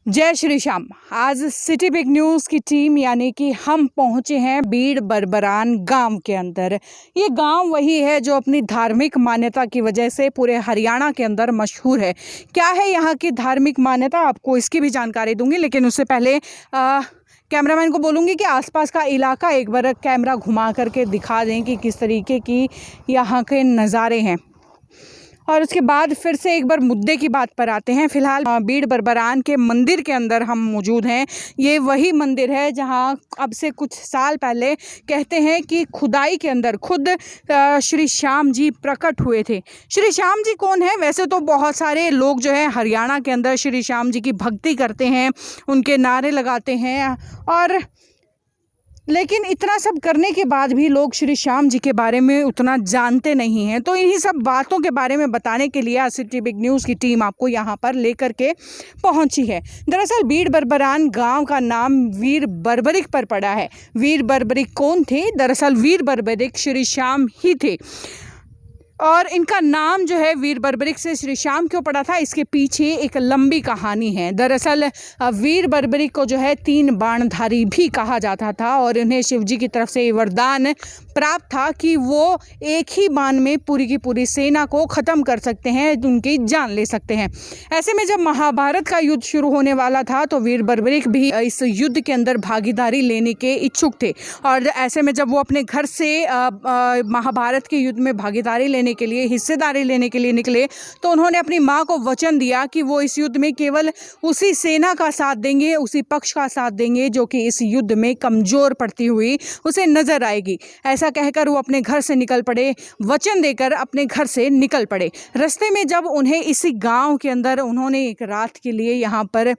जय श्री श्याम। आज city big news की टीम यानी कि हम पहुंचे हैं बीड़ बरबरान गांव के अंदर। ये गांव वही है जो अपनी धार्मिक मान्यता की वजह से पूरे हरियाणा के अंदर मशहूर है। क्या है यहाँ की धार्मिक मान्यता, आपको इसकी भी जानकारी दूंगी, लेकिन उससे पहले कैमरामैन को बोलूँगी कि आसपास का इलाका एक बार कैमरा घुमा करके दिखा दें कि किस तरीके की यहाँ के नज़ारे हैं, और उसके बाद फिर से एक बार मुद्दे की बात पर आते हैं। फिलहाल बीड़ बरबरान के मंदिर के अंदर हम मौजूद हैं। ये वही मंदिर है जहां अब से कुछ साल पहले कहते हैं कि खुदाई के अंदर खुद श्री श्याम जी प्रकट हुए थे। श्री श्याम जी कौन है? वैसे तो बहुत सारे लोग जो है हरियाणा के अंदर श्री श्याम जी की भक्ति करते हैं, उनके नारे लगाते हैं, और लेकिन इतना सब करने के बाद भी लोग श्री श्याम जी के बारे में उतना जानते नहीं हैं। तो इन्हीं सब बातों के बारे में बताने के लिए सिटी बिग न्यूज़ की टीम आपको यहाँ पर लेकर के पहुँची है। दरअसल बीड़ बरबरान गांव का नाम वीर बर्बरिक पर पड़ा है। वीर बर्बरिक कौन थे? दरअसल वीर बर्बरिक श्री श्याम ही थे, और इनका नाम जो है वीर बर्बरिक से श्री श्याम क्यों पड़ा था, इसके पीछे एक लंबी कहानी है। दरअसल वीर बर्बरिक को जो है 3 बाणधारी भी कहा जाता था, और उन्हें शिवजी की तरफ से वरदान प्राप्त था कि वो एक ही बाण में पूरी की पूरी सेना को ख़त्म कर सकते हैं, उनकी जान ले सकते हैं। ऐसे में जब महाभारत का युद्ध शुरू होने वाला था तो वीर बर्बरिक भी इस युद्ध के अंदर भागीदारी लेने के इच्छुक थे, और ऐसे में जब वो अपने घर से महाभारत के युद्ध में भागीदारी लेने के लिए, हिस्सेदारी लेने के लिए निकले, तो उन्होंने अपनी माँ को वचन दिया कि वो इस युद्ध में केवल उसी सेना का साथ देंगे, उसी पक्ष का साथ देंगे जो कि इस युद्ध में कमज़ोर पड़ती हुई उसे नज़र आएगी। ऐसा कहकर वो अपने घर से निकल पड़े, वचन देकर अपने घर से निकल पड़े। रास्ते में जब उन्हें इसी गांव के अंदर उन्होंने एक रात के लिए यहाँ पर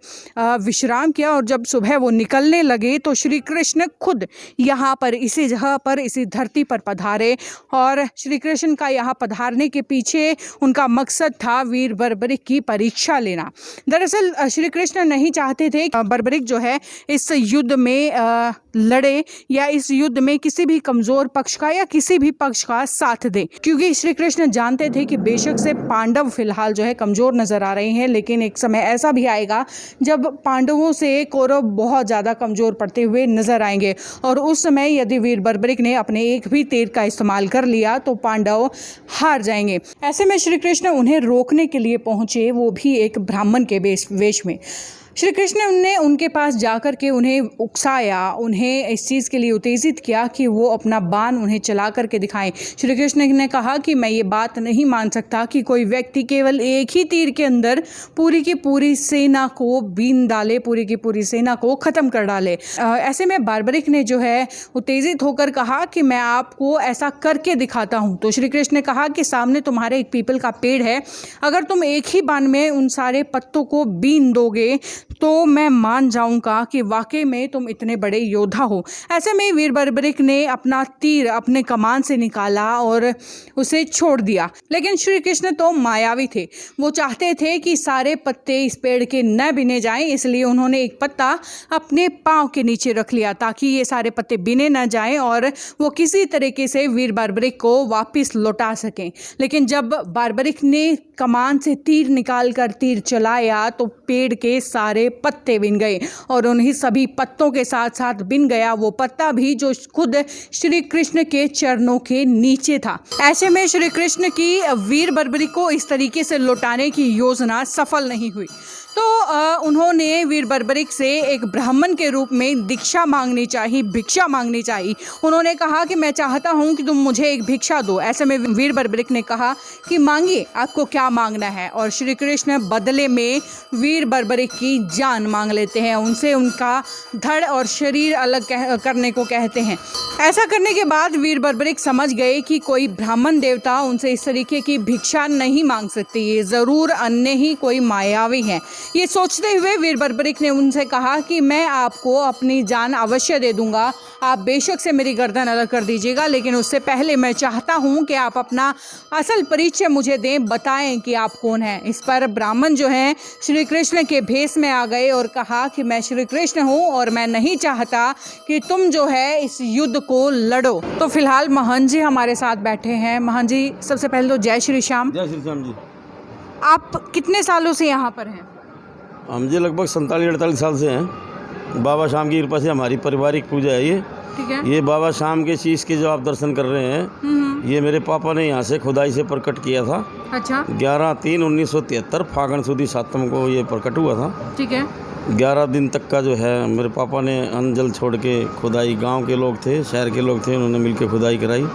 विश्राम किया, और जब सुबह वो निकलने लगे तो श्री कृष्ण खुद यहाँ पर इसी जगह पर इसी धरती पर पधारे, और श्री कृष्ण का यहाँ पधारने के पीछे उनका मकसद था वीर बर्बरिक की परीक्षा लेना। दरअसल श्री कृष्ण नहीं चाहते थे बर्बरिक जो है इस युद्ध में लड़े या इस युद्ध में किसी भी कमज़ोर पक्ष का या किसी भी पक्ष का साथ दे, क्योंकि श्री कृष्ण जानते थे कि बेशक से पांडव फिलहाल जो है कमज़ोर नज़र आ रहे हैं, लेकिन एक समय ऐसा भी आएगा जब पांडवों से कौरव बहुत ज़्यादा कमज़ोर पड़ते हुए नज़र आएंगे, और उस समय यदि वीर बर्बरिक ने अपने एक भी तीर का इस्तेमाल कर लिया तो पांडव हार जाएंगे। ऐसे में श्री कृष्ण उन्हें रोकने के लिए पहुँचे, वो भी एक ब्राह्मण के वेश में। श्री कृष्ण ने उनके पास जाकर के उन्हें उकसाया, उन्हें इस चीज़ के लिए उत्तेजित किया कि वो अपना बाण उन्हें चला करके दिखाएं। श्री कृष्ण ने कहा कि मैं ये बात नहीं मान सकता कि कोई व्यक्ति केवल एक ही तीर के अंदर पूरी की पूरी सेना को बीन डाले, पूरी की पूरी सेना को ख़त्म कर डाले। ऐसे में बर्बरिक ने जो है उत्तेजित होकर कहा कि मैं आपको ऐसा करके दिखाता हूँ। तो श्री कृष्ण ने कहा कि सामने तुम्हारे एक पीपल का पेड़ है, अगर तुम एक ही बाण में उन सारे पत्तों को बीन दोगे तो मैं मान जाऊंगा कि वाकई में तुम इतने बड़े योद्धा हो। ऐसे में वीर बर्बरिक ने अपना तीर अपने कमान से निकाला और उसे छोड़ दिया, लेकिन श्री कृष्ण तो मायावी थे। वो चाहते थे कि सारे पत्ते इस पेड़ के न बिने जाएं, इसलिए उन्होंने एक पत्ता अपने पाँव के नीचे रख लिया ताकि ये सारे पत्ते बिने न जाएं और वो किसी तरीके से वीर बर्बरिक को वापस लौटा सकें। लेकिन जब बर्बरिक ने कमान से तीर निकाल कर तीर चलाया तो पेड़ के सारे पत्ते बिन गए, और उन्हीं सभी पत्तों के साथ साथ बिन गया वो पत्ता भी जो खुद श्री कृष्ण के चरणों के नीचे था। ऐसे में श्री कृष्ण की वीर बर्बरिक को इस तरीके से लौटाने की योजना सफल नहीं हुई, तो उन्होंने वीर बर्बरिक से एक ब्राह्मण के रूप में भिक्षा मांगनी चाहिए। उन्होंने कहा कि मैं चाहता हूं कि तुम मुझे एक भिक्षा दो। ऐसे में वीर बर्बरिक ने कहा कि मांगिए, आपको क्या मांगना है, और श्री कृष्ण बदले में वीर बर्बरिक की जान मांग लेते हैं। उनसे उनका धड़ और शरीर अलग करने को कहते हैं। ऐसा करने के बाद वीर बर्बरिक समझ गए कि कोई ब्राह्मण देवता उनसे इस तरीके की भिक्षा नहीं मांग सकती, ये ज़रूर अन्य ही कोई मायावी है। ये सोचते हुए वीर बर्बरिक ने उनसे कहा कि मैं आपको अपनी जान अवश्य दे दूंगा, आप बेशक से मेरी गर्दन अलग कर दीजिएगा, लेकिन उससे पहले मैं चाहता हूं कि आप अपना असल परिचय मुझे दें, बताएं कि आप कौन हैं। इस पर ब्राह्मण जो हैं श्री कृष्ण के भेष में आ गए और कहा कि मैं श्री कृष्ण हूं और मैं नहीं चाहता कि तुम जो है इस युद्ध को लड़ो। तो फिलहाल महंत जी हमारे साथ बैठे हैं। महंत जी, सबसे पहले तो जय श्री श्याम। जय श्री श्याम जी। आप कितने सालों से यहाँ पर हैं? हम जी लगभग 47-48 साल से हैं। बाबा शाम की कृपा से हमारी पारिवारिक पूजा है ये। ठीक है। ये बाबा शाम के शीश के जो आप दर्शन कर रहे हैं, ये मेरे पापा ने यहाँ से खुदाई से प्रकट किया था। अच्छा। 11/3/1973 फागण सुदी 7 को ये प्रकट हुआ था। ठीक है। 11 दिन तक का जो है मेरे पापा ने अन्न जल छोड़ के खुदाई, गांव के लोग थे, शहर के लोग थे, उन्होंने मिलकर खुदाई कराई,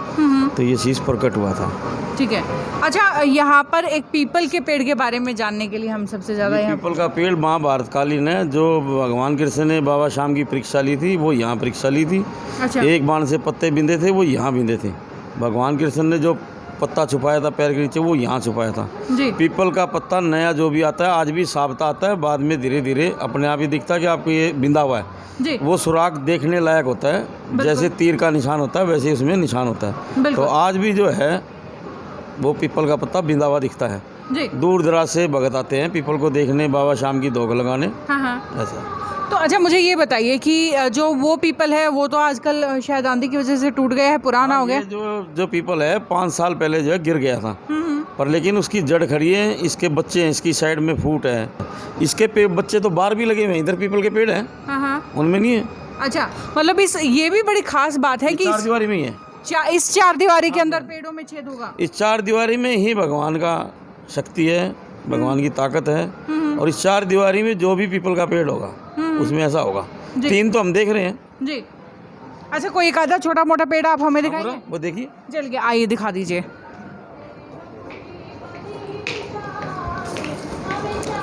तो ये शीश प्रकट हुआ था। ठीक है। अच्छा, यहाँ पर एक पीपल के पेड़ के बारे में जानने के लिए हम सबसे ज़्यादा यहाँ पीपल का पेड़ महाभारत कालीन है। जो भगवान कृष्ण ने बाबा शाम की परीक्षा ली थी, वो यहाँ परीक्षा ली थी। अच्छा। एक बाण से पत्ते बिंदे थे, वो यहाँ बिंदे थे। भगवान कृष्ण ने जो पत्ता छुपाया था पैर के नीचे, वो यहाँ छुपाया था जी। पीपल का पत्ता नया जो भी आता है, आज भी साबता आता है, बाद में धीरे धीरे अपने आप ही दिखता है कि आपको ये बिंदा हुआ है जी। वो सुराग देखने लायक होता है। जैसे तीर का निशान होता है, वैसे उसमें निशान होता है। तो आज भी जो है वो पीपल का पत्ता बिंदा हुआ दिखता है जी। दूर दराज से भगत आते हैं पीपल को देखने, बाबा शाम की धोख लगाने। हाँ। ऐसा। तो अच्छा, मुझे ये बताइए कि जो वो पीपल है वो तो आजकल शायद आंधी की वजह से टूट गया है, पुराना हो गया। जो पीपल है 5 साल पहले जो है गिर गया था, पर लेकिन उसकी जड़ खड़ी है, इसके बच्चे हैं, इसकी साइड में फूट है, इसके बच्चे तो बाहर भी लगे हुए हैं। इधर पीपल के पेड़ हैं, उनमें नहीं है। अच्छा, मतलब ये भी बड़ी खास बात है कि 4 दीवारी में ही है। इस 4 दीवारी के अंदर पेड़ों में छेद होगा। इस 4 दीवारी में ही भगवान का शक्ति है, भगवान की ताकत है। और इस 4 दीवारी में जो भी पीपल का पेड़ होगा उसमें ऐसा होगा। 3 तो हम देख रहे हैं जी। अच्छा, कोई एक आधा छोटा मोटा पेड़ आप हमें दिखाइए। वो देखिए, चल के आइए दिखा दीजिए।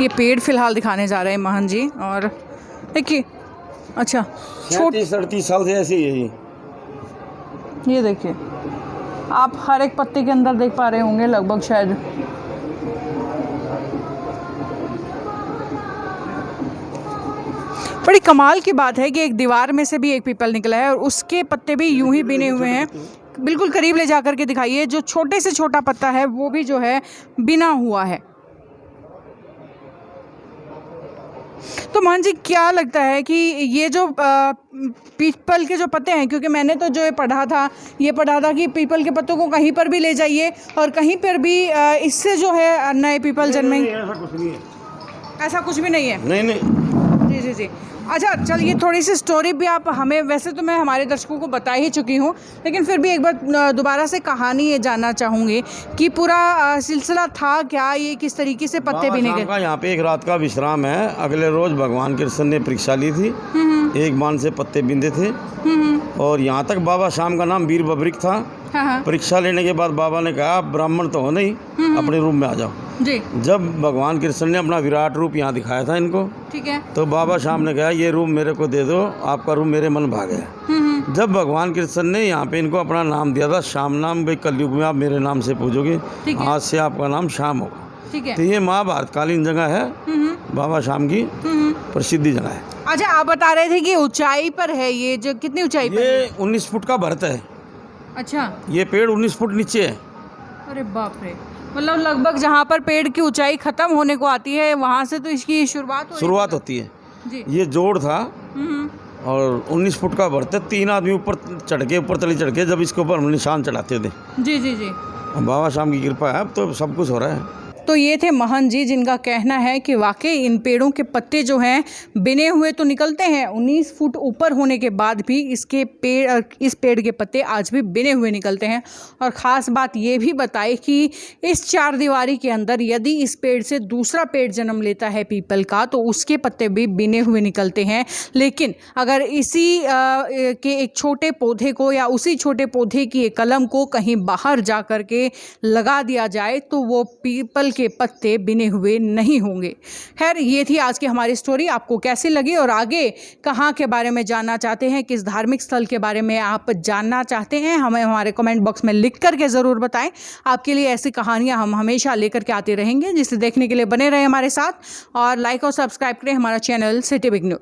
ये पेड़ फिलहाल दिखाने जा रहे हैं महन जी, और देखिए। अच्छा, 37-38 साल से ऐसे ही है ये देखिए, आप हर एक पत्ते के अंदर देख पा रहे होंगे लगभग शायद। बड़ी कमाल की बात है कि एक दीवार में से भी एक पीपल निकला है और उसके पत्ते भी यूं ही बिने हुए हैं। बिल्कुल करीब ले जाकर के दिखाइए। जो छोटे से छोटा पत्ता है वो भी जो है बिना हुआ है। तो मान जी, क्या लगता है कि ये जो पीपल के जो पत्ते हैं, क्योंकि मैंने तो जो पढ़ा था कि पीपल के पत्तों को कहीं पर भी ले जाइए और कहीं पर भी इससे जो है नए पीपल जन्मेंगे। ऐसा कुछ नहीं है। ऐसा कुछ भी नहीं है। नहीं। जी। अच्छा, चलिए थोड़ी सी स्टोरी भी आप हमें, वैसे तो मैं हमारे दर्शकों को बता ही चुकी हूँ, लेकिन फिर भी एक बार दोबारा से कहानी ये जानना चाहूँगी कि पूरा सिलसिला था क्या, ये किस तरीके से पत्ते बिने गए। यहाँ पे एक रात का विश्राम है। अगले रोज भगवान कृष्ण ने परीक्षा ली थी, एक बाण से पत्ते बिंदे थे, और यहाँ तक बाबा शाम का नाम वीर बबरिक था। परीक्षा लेने के बाद बाबा ने कहा, आप ब्राह्मण तो हो नहीं, अपने रूम में आ जाओ जी। जब भगवान कृष्ण ने अपना विराट रूप यहाँ दिखाया था इनको, ठीक है, तो बाबा शाम ने कहा, ये रूम मेरे को दे दो, आपका रूम मेरे मन भाग गया। जब भगवान कृष्ण ने यहाँ पे इनको अपना नाम दिया था, श्याम नाम, भाई कलयुग में आप मेरे नाम से पूजोगे, आज से आपका नाम श्याम होगा। ठीक है। तो ये महाभारत कालीन जगह है, बाबा शाम की प्रसिद्ध जगह है। अच्छा, आप बता रहे थे कि ऊंचाई पर है ये, जो कितनी ऊंचाई पर? ये 19 फुट का भरत है। अच्छा। ये पेड़ 19 फुट नीचे है। अरे बाप रे, मतलब लगभग जहाँ पर पेड़ की ऊंचाई खत्म होने को आती है वहाँ से तो इसकी शुरुआत होती है जी। ये जोड़ था और 19 फुट का भरत है। 3 आदमी ऊपर तली चढ़ के जब इसके ऊपर हम निशान चढ़ाते थे। जी। बाबा शाम की कृपा है, अब तो सब कुछ हो रहा है। तो ये थे महन जी, जिनका कहना है कि वाकई इन पेड़ों के पत्ते जो हैं बिने हुए तो निकलते हैं, 19 फुट ऊपर होने के बाद भी इस पेड़ के पत्ते आज भी बिने हुए निकलते हैं। और ख़ास बात ये भी बताई कि इस 4 दीवारी के अंदर यदि इस पेड़ से दूसरा पेड़ जन्म लेता है पीपल का, तो उसके पत्ते भी बिने हुए निकलते हैं। लेकिन अगर इसी के एक छोटे पौधे को या उसी छोटे पौधे की एक कलम को कहीं बाहर जा कर के लगा दिया जाए तो वो पीपल के पत्ते बिने हुए नहीं होंगे। खैर, ये थी आज की हमारी स्टोरी। आपको कैसी लगी और आगे कहाँ के बारे में जानना चाहते हैं, किस धार्मिक स्थल के बारे में आप जानना चाहते हैं, हमें हमारे कमेंट बॉक्स में लिख करके ज़रूर बताएं। आपके लिए ऐसी कहानियाँ हम हमेशा लेकर के आते रहेंगे, जिसे देखने के लिए बने रहे हमारे साथ और लाइक और सब्सक्राइब करें हमारा चैनल सिटी बिग न्यूज़।